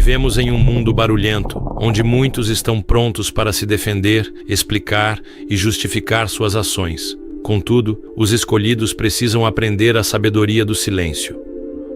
Vivemos em um mundo barulhento, onde muitos estão prontos para se defender, explicar e justificar suas ações. Contudo, os escolhidos precisam aprender a sabedoria do silêncio.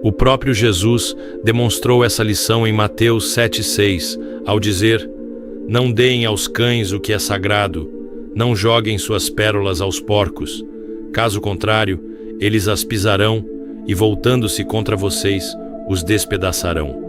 O próprio Jesus demonstrou essa lição em Mateus 7,6, ao dizer: "Não deem aos cães o que é sagrado, não joguem suas pérolas aos porcos. Caso contrário, eles as pisarão e, voltando-se contra vocês, os despedaçarão."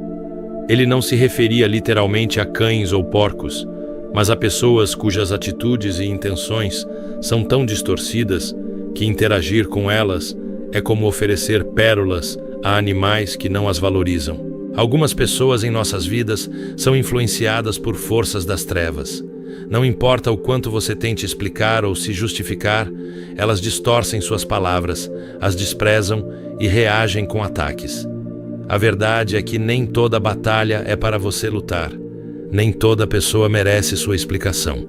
Ele não se referia literalmente a cães ou porcos, mas a pessoas cujas atitudes e intenções são tão distorcidas que interagir com elas é como oferecer pérolas a animais que não as valorizam. Algumas pessoas em nossas vidas são influenciadas por forças das trevas. Não importa o quanto você tente explicar ou se justificar, elas distorcem suas palavras, as desprezam e reagem com ataques. A verdade é que nem toda batalha é para você lutar. Nem toda pessoa merece sua explicação.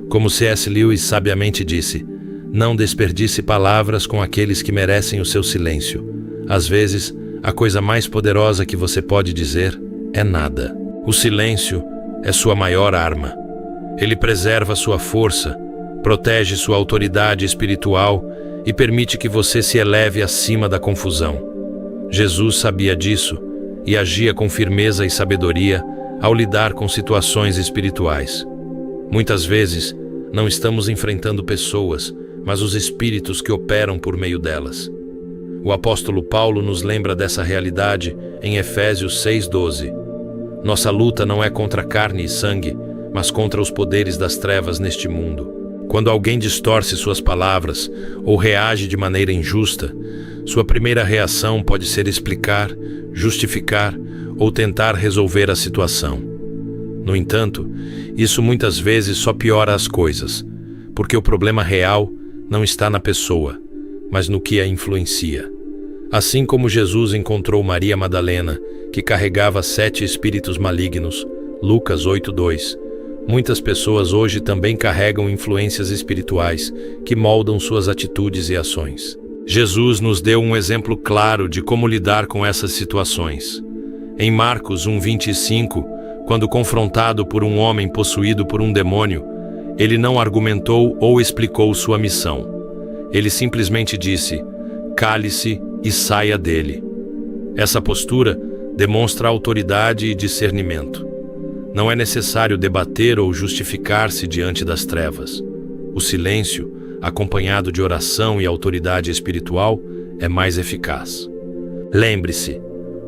Como C.S. Lewis sabiamente disse: "Não desperdice palavras com aqueles que merecem o seu silêncio. Às vezes, a coisa mais poderosa que você pode dizer é nada." O silêncio é sua maior arma. Ele preserva sua força, protege sua autoridade espiritual e permite que você se eleve acima da confusão. Jesus sabia disso e agia com firmeza e sabedoria ao lidar com situações espirituais. Muitas vezes, não estamos enfrentando pessoas, mas os espíritos que operam por meio delas. O apóstolo Paulo nos lembra dessa realidade em Efésios 6,12. "Nossa luta não é contra carne e sangue, mas contra os poderes das trevas neste mundo." Quando alguém distorce suas palavras ou reage de maneira injusta, sua primeira reação pode ser explicar, justificar ou tentar resolver a situação. No entanto, isso muitas vezes só piora as coisas, porque o problema real não está na pessoa, mas no que a influencia. Assim como Jesus encontrou Maria Madalena, que carregava 7 espíritos malignos, Lucas 8,2, muitas pessoas hoje também carregam influências espirituais que moldam suas atitudes e ações. Jesus nos deu um exemplo claro de como lidar com essas situações. Em Marcos 1,25, quando confrontado por um homem possuído por um demônio, ele não argumentou ou explicou sua missão. Ele simplesmente disse: "Cale-se e saia dele." Essa postura demonstra autoridade e discernimento. Não é necessário debater ou justificar-se diante das trevas. O silêncio, acompanhado de oração e autoridade espiritual, é mais eficaz. Lembre-se,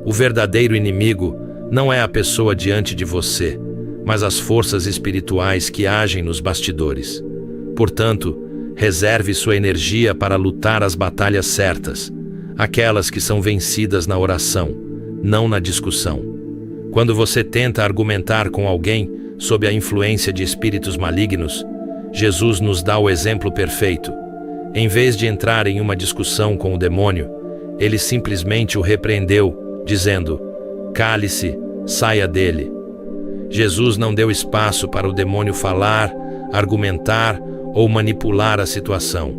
o verdadeiro inimigo não é a pessoa diante de você, mas as forças espirituais que agem nos bastidores. Portanto, reserve sua energia para lutar as batalhas certas, aquelas que são vencidas na oração, não na discussão. Quando você tenta argumentar com alguém sob a influência de espíritos malignos, Jesus nos dá o exemplo perfeito. Em vez de entrar em uma discussão com o demônio, ele simplesmente o repreendeu, dizendo: "Cale-se, saia dele." Jesus não deu espaço para o demônio falar, argumentar ou manipular a situação.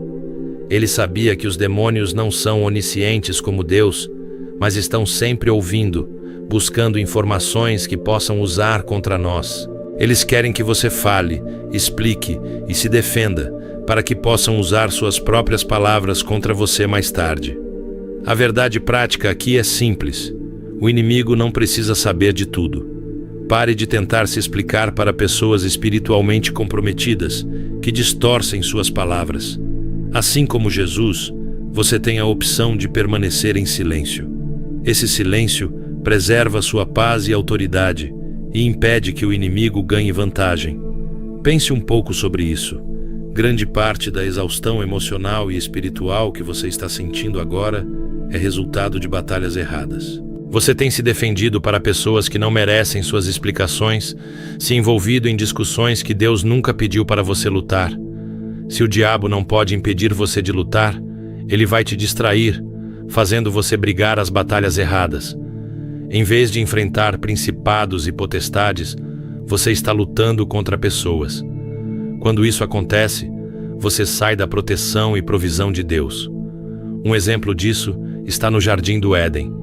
Ele sabia que os demônios não são oniscientes como Deus, mas estão sempre ouvindo, buscando informações que possam usar contra nós. Eles querem que você fale, explique e se defenda, para que possam usar suas próprias palavras contra você mais tarde. A verdade prática aqui é simples. O inimigo não precisa saber de tudo. Pare de tentar se explicar para pessoas espiritualmente comprometidas, que distorcem suas palavras. Assim como Jesus, você tem a opção de permanecer em silêncio. Esse silêncio preserva sua paz e autoridade e impede que o inimigo ganhe vantagem. Pense um pouco sobre isso. Grande parte da exaustão emocional e espiritual que você está sentindo agora é resultado de batalhas erradas. Você tem se defendido para pessoas que não merecem suas explicações, se envolvido em discussões que Deus nunca pediu para você lutar. Se o diabo não pode impedir você de lutar, ele vai te distrair, fazendo você brigar as batalhas erradas. Em vez de enfrentar principados e potestades, você está lutando contra pessoas. Quando isso acontece, você sai da proteção e provisão de Deus. Um exemplo disso está no Jardim do Éden.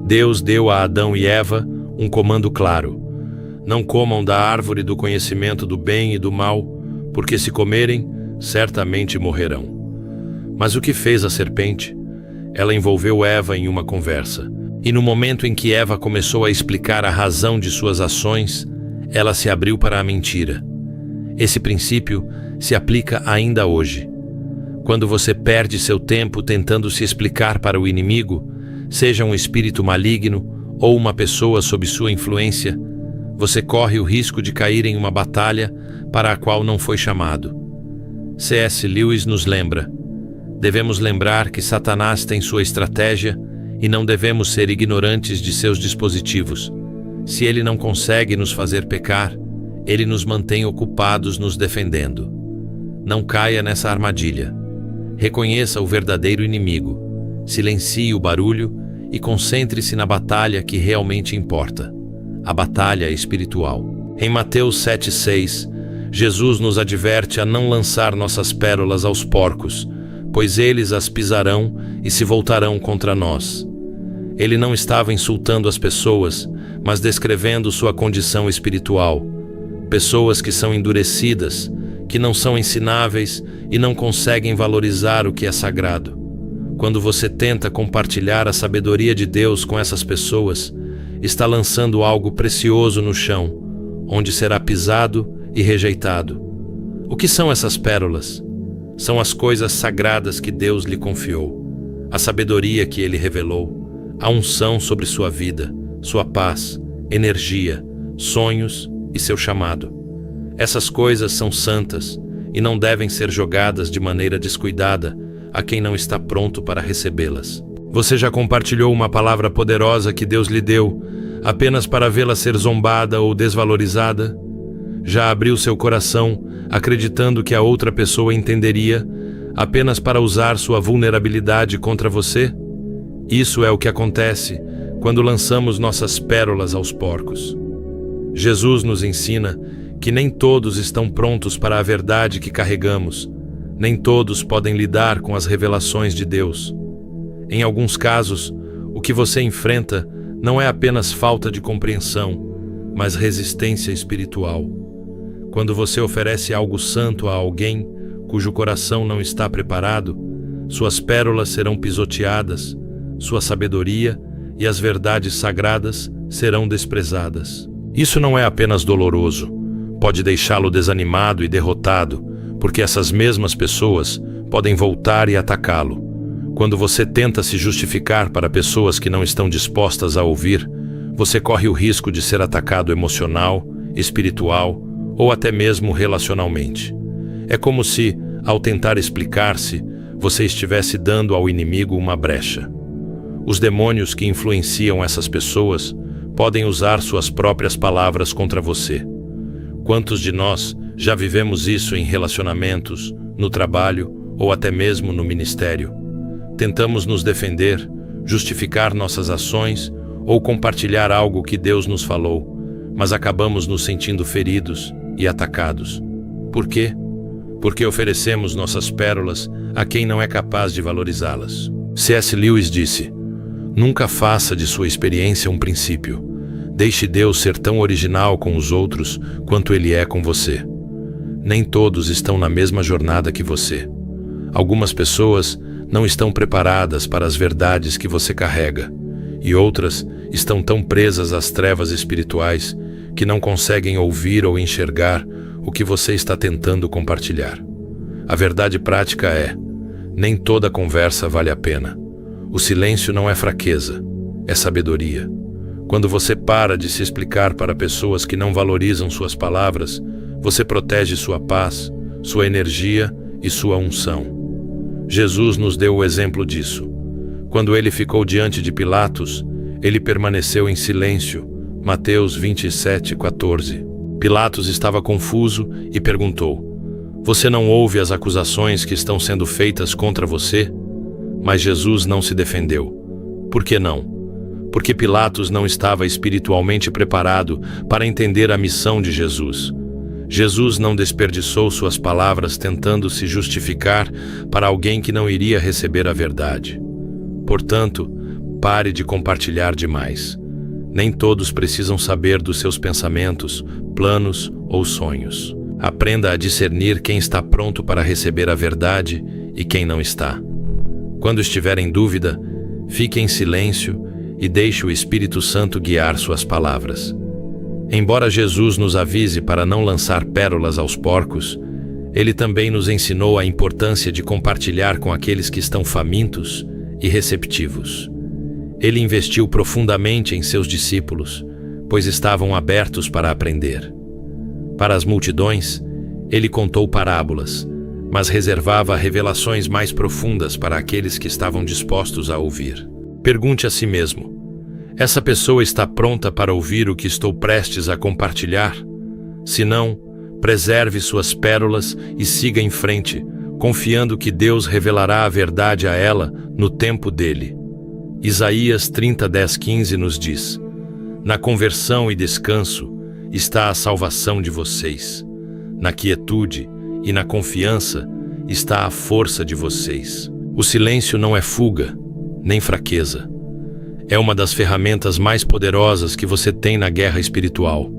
Deus deu a Adão e Eva um comando claro: não comam da árvore do conhecimento do bem e do mal, porque se comerem, certamente morrerão. Mas o que fez a serpente? Ela envolveu Eva em uma conversa, e no momento em que Eva começou a explicar a razão de suas ações, ela se abriu para a mentira. Esse princípio se aplica ainda hoje. Quando você perde seu tempo tentando se explicar para o inimigo, seja um espírito maligno ou uma pessoa sob sua influência, você corre o risco de cair em uma batalha para a qual não foi chamado. C.S. Lewis nos lembra: devemos lembrar que Satanás tem sua estratégia e não devemos ser ignorantes de seus dispositivos. Se ele não consegue nos fazer pecar, ele nos mantém ocupados nos defendendo. Não caia nessa armadilha. Reconheça o verdadeiro inimigo, silencie o barulho e concentre-se na batalha que realmente importa, a batalha espiritual. Em Mateus 7,6, Jesus nos adverte a não lançar nossas pérolas aos porcos, pois eles as pisarão e se voltarão contra nós. Ele não estava insultando as pessoas, mas descrevendo sua condição espiritual. Pessoas que são endurecidas, que não são ensináveis e não conseguem valorizar o que é sagrado. Quando você tenta compartilhar a sabedoria de Deus com essas pessoas, está lançando algo precioso no chão, onde será pisado e rejeitado. O que são essas pérolas? São as coisas sagradas que Deus lhe confiou, a sabedoria que Ele revelou, a unção sobre sua vida, sua paz, energia, sonhos e seu chamado. Essas coisas são santas e não devem ser jogadas de maneira descuidada a quem não está pronto para recebê-las. Você já compartilhou uma palavra poderosa que Deus lhe deu apenas para vê-la ser zombada ou desvalorizada? Já abriu seu coração acreditando que a outra pessoa entenderia apenas para usar sua vulnerabilidade contra você? Isso é o que acontece quando lançamos nossas pérolas aos porcos. Jesus nos ensina que nem todos estão prontos para a verdade que carregamos, nem todos podem lidar com as revelações de Deus. Em alguns casos, o que você enfrenta não é apenas falta de compreensão, mas resistência espiritual. Quando você oferece algo santo a alguém cujo coração não está preparado, suas pérolas serão pisoteadas, sua sabedoria e as verdades sagradas serão desprezadas. Isso não é apenas doloroso, pode deixá-lo desanimado e derrotado, porque essas mesmas pessoas podem voltar e atacá-lo. Quando você tenta se justificar para pessoas que não estão dispostas a ouvir, você corre o risco de ser atacado emocional, espiritual ou até mesmo relacionalmente. É como se, ao tentar explicar-se, você estivesse dando ao inimigo uma brecha. Os demônios que influenciam essas pessoas podem usar suas próprias palavras contra você. Quantos de nós já vivemos isso em relacionamentos, no trabalho ou até mesmo no ministério? Tentamos nos defender, justificar nossas ações ou compartilhar algo que Deus nos falou, mas acabamos nos sentindo feridos e atacados. Por quê? Porque oferecemos nossas pérolas a quem não é capaz de valorizá-las. C.S. Lewis disse: nunca faça de sua experiência um princípio. Deixe Deus ser tão original com os outros quanto Ele é com você. Nem todos estão na mesma jornada que você. Algumas pessoas não estão preparadas para as verdades que você carrega, e outras estão tão presas às trevas espirituais que não conseguem ouvir ou enxergar o que você está tentando compartilhar. A verdade prática é: nem toda conversa vale a pena. O silêncio não é fraqueza, é sabedoria. Quando você para de se explicar para pessoas que não valorizam suas palavras, você protege sua paz, sua energia e sua unção. Jesus nos deu o exemplo disso. Quando ele ficou diante de Pilatos, ele permaneceu em silêncio. Mateus 27:14. Pilatos estava confuso e perguntou: você não ouve as acusações que estão sendo feitas contra você? Mas Jesus não se defendeu. Por que não? Porque Pilatos não estava espiritualmente preparado para entender a missão de Jesus. Jesus não desperdiçou suas palavras tentando se justificar para alguém que não iria receber a verdade. Portanto, pare de compartilhar demais. Nem todos precisam saber dos seus pensamentos, planos ou sonhos. Aprenda a discernir quem está pronto para receber a verdade e quem não está. Quando estiver em dúvida, fique em silêncio e deixe o Espírito Santo guiar suas palavras. Embora Jesus nos avise para não lançar pérolas aos porcos, ele também nos ensinou a importância de compartilhar com aqueles que estão famintos e receptivos. Ele investiu profundamente em seus discípulos, pois estavam abertos para aprender. Para as multidões, ele contou parábolas, mas reservava revelações mais profundas para aqueles que estavam dispostos a ouvir. Pergunte a si mesmo: essa pessoa está pronta para ouvir o que estou prestes a compartilhar? Se não, preserve suas pérolas e siga em frente, confiando que Deus revelará a verdade a ela no tempo dele. Isaías 30:10-15 nos diz: na conversão e descanso está a salvação de vocês. Na quietude e na confiança está a força de vocês. O silêncio não é fuga, nem fraqueza. É uma das ferramentas mais poderosas que você tem na guerra espiritual.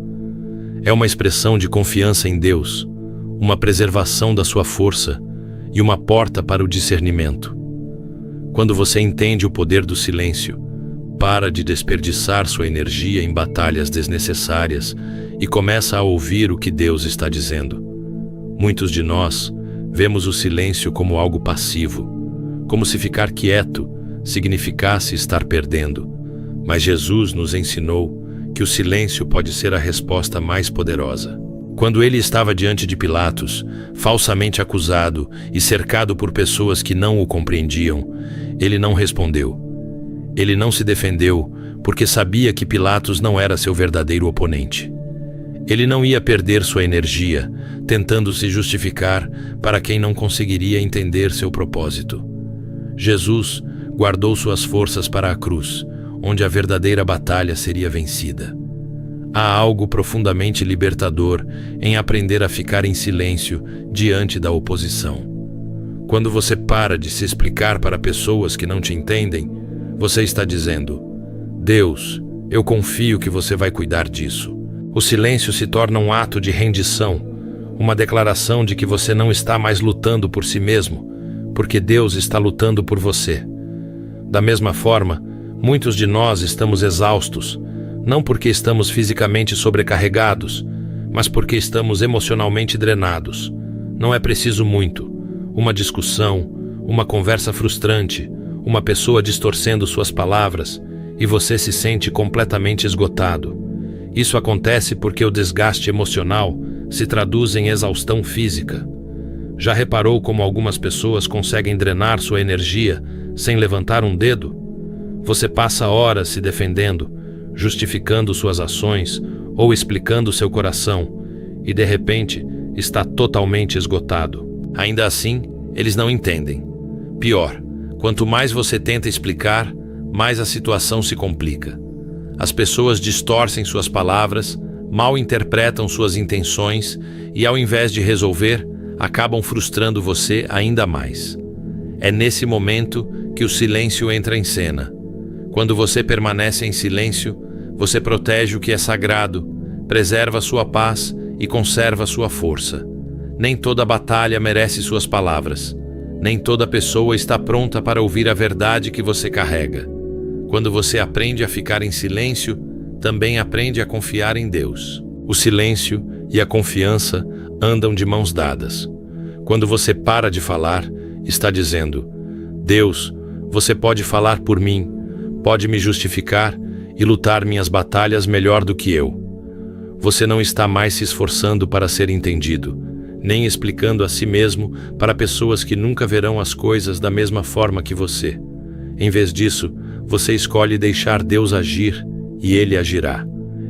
É uma expressão de confiança em Deus, uma preservação da sua força e uma porta para o discernimento. Quando você entende o poder do silêncio, para de desperdiçar sua energia em batalhas desnecessárias e começa a ouvir o que Deus está dizendo. Muitos de nós vemos o silêncio como algo passivo, como se ficar quieto significasse estar perdendo. Mas Jesus nos ensinou que o silêncio pode ser a resposta mais poderosa. Quando ele estava diante de Pilatos, falsamente acusado e cercado por pessoas que não o compreendiam, ele não respondeu. Ele não se defendeu porque sabia que Pilatos não era seu verdadeiro oponente. Ele não ia perder sua energia tentando se justificar para quem não conseguiria entender seu propósito. Jesus guardou suas forças para a cruz, onde a verdadeira batalha seria vencida. Há algo profundamente libertador em aprender a ficar em silêncio diante da oposição. Quando você para de se explicar para pessoas que não te entendem, você está dizendo: Deus, eu confio que você vai cuidar disso. O silêncio se torna um ato de rendição, uma declaração de que você não está mais lutando por si mesmo, porque Deus está lutando por você. Da mesma forma, muitos de nós estamos exaustos, não porque estamos fisicamente sobrecarregados, mas porque estamos emocionalmente drenados. Não é preciso muito. Uma discussão, uma conversa frustrante, uma pessoa distorcendo suas palavras, e você se sente completamente esgotado. Isso acontece porque o desgaste emocional se traduz em exaustão física. Já reparou como algumas pessoas conseguem drenar sua energia sem levantar um dedo? Você passa horas se defendendo, justificando suas ações ou explicando seu coração, e de repente está totalmente esgotado. Ainda assim, eles não entendem. Pior, quanto mais você tenta explicar, mais a situação se complica. As pessoas distorcem suas palavras, mal interpretam suas intenções e, ao invés de resolver, acabam frustrando você ainda mais. É nesse momento que o silêncio entra em cena. Quando você permanece em silêncio, você protege o que é sagrado, preserva sua paz e conserva sua força. Nem toda batalha merece suas palavras. Nem toda pessoa está pronta para ouvir a verdade que você carrega. Quando você aprende a ficar em silêncio, também aprende a confiar em Deus. O silêncio e a confiança andam de mãos dadas. Quando você para de falar, está dizendo: Deus, você pode falar por mim, pode me justificar e lutar minhas batalhas melhor do que eu. Você não está mais se esforçando para ser entendido, nem explicando a si mesmo para pessoas que nunca verão as coisas da mesma forma que você. Em vez disso, você escolhe deixar Deus agir e Ele agirá.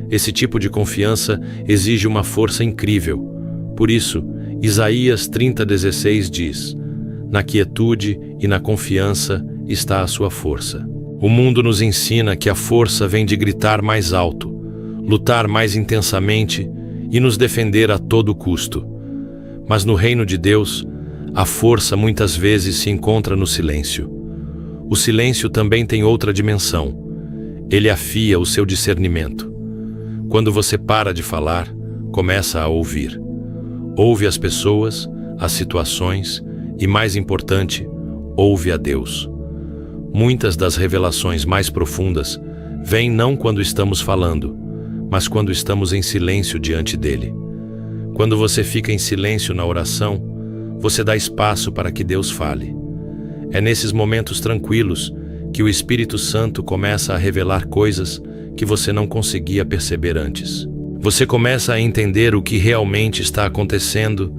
Esse tipo de confiança exige uma força incrível. Por isso, Isaías 30:16 diz: na quietude e na confiança está a sua força. O mundo nos ensina que a força vem de gritar mais alto, lutar mais intensamente e nos defender a todo custo. Mas no reino de Deus, a força muitas vezes se encontra no silêncio. O silêncio também tem outra dimensão. Ele afia o seu discernimento. Quando você para de falar, começa a ouvir. Ouve as pessoas, as situações e, mais importante, ouve a Deus. Muitas das revelações mais profundas vêm não quando estamos falando, mas quando estamos em silêncio diante dele. Quando você fica em silêncio na oração, você dá espaço para que Deus fale. É nesses momentos tranquilos que o Espírito Santo começa a revelar coisas que você não conseguia perceber antes. Você começa a entender o que realmente está acontecendo,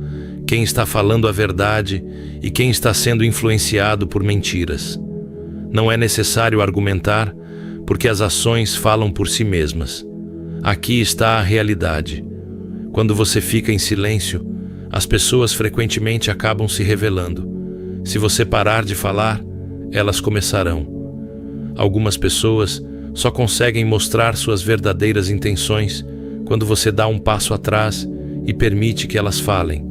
quem está falando a verdade e quem está sendo influenciado por mentiras. Não é necessário argumentar, porque as ações falam por si mesmas. Aqui está a realidade. Quando você fica em silêncio, as pessoas frequentemente acabam se revelando. Se você parar de falar, elas começarão. Algumas pessoas só conseguem mostrar suas verdadeiras intenções quando você dá um passo atrás e permite que elas falem.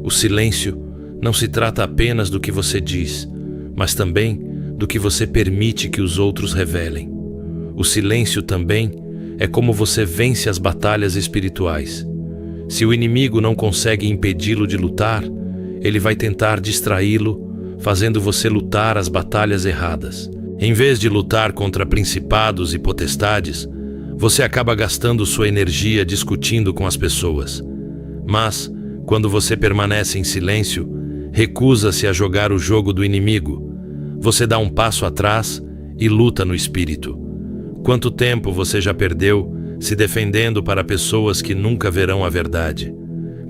O silêncio não se trata apenas do que você diz, mas também do que você permite que os outros revelem. O silêncio também é como você vence as batalhas espirituais. Se o inimigo não consegue impedi-lo de lutar, ele vai tentar distraí-lo, fazendo você lutar as batalhas erradas. Em vez de lutar contra principados e potestades, você acaba gastando sua energia discutindo com as pessoas. Mas, quando você permanece em silêncio, recusa-se a jogar o jogo do inimigo. Você dá um passo atrás e luta no espírito. Quanto tempo você já perdeu se defendendo para pessoas que nunca verão a verdade?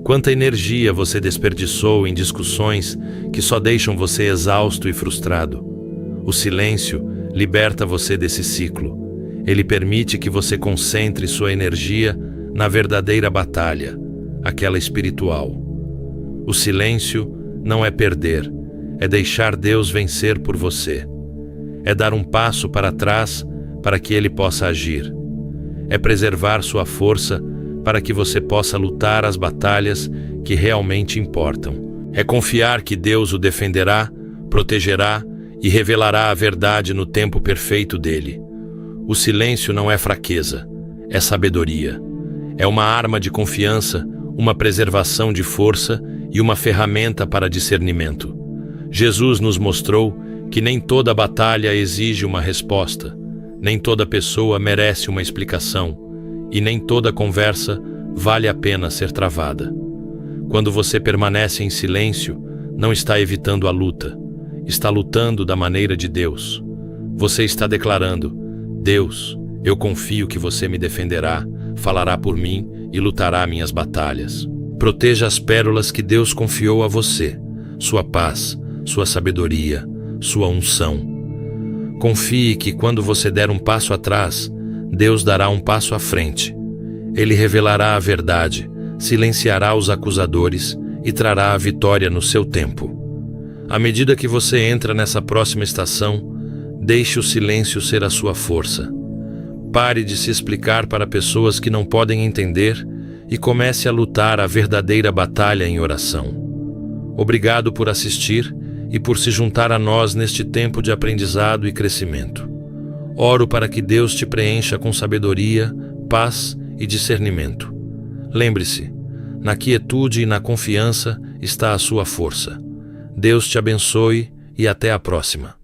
Quanta energia você desperdiçou em discussões que só deixam você exausto e frustrado? O silêncio liberta você desse ciclo. Ele permite que você concentre sua energia na verdadeira batalha, aquela espiritual. O silêncio não é perder, é deixar Deus vencer por você. É dar um passo para trás para que Ele possa agir. É preservar sua força para que você possa lutar as batalhas que realmente importam. É confiar que Deus o defenderá, protegerá e revelará a verdade no tempo perfeito dele. O silêncio não é fraqueza, é sabedoria. É uma arma de confiança, uma preservação de força e uma ferramenta para discernimento. Jesus nos mostrou que nem toda batalha exige uma resposta, nem toda pessoa merece uma explicação e nem toda conversa vale a pena ser travada. Quando você permanece em silêncio, não está evitando a luta, está lutando da maneira de Deus. Você está declarando: Deus, eu confio que você me defenderá, falará por mim e lutará minhas batalhas. Proteja as pérolas que Deus confiou a você, sua paz, sua sabedoria, sua unção. Confie que quando você der um passo atrás, Deus dará um passo à frente. Ele revelará a verdade, silenciará os acusadores e trará a vitória no seu tempo. À medida que você entra nessa próxima estação, deixe o silêncio ser a sua força. Pare de se explicar para pessoas que não podem entender e comece a lutar a verdadeira batalha em oração. Obrigado por assistir e por se juntar a nós neste tempo de aprendizado e crescimento. Oro para que Deus te preencha com sabedoria, paz e discernimento. Lembre-se, na quietude e na confiança está a sua força. Deus te abençoe e até a próxima.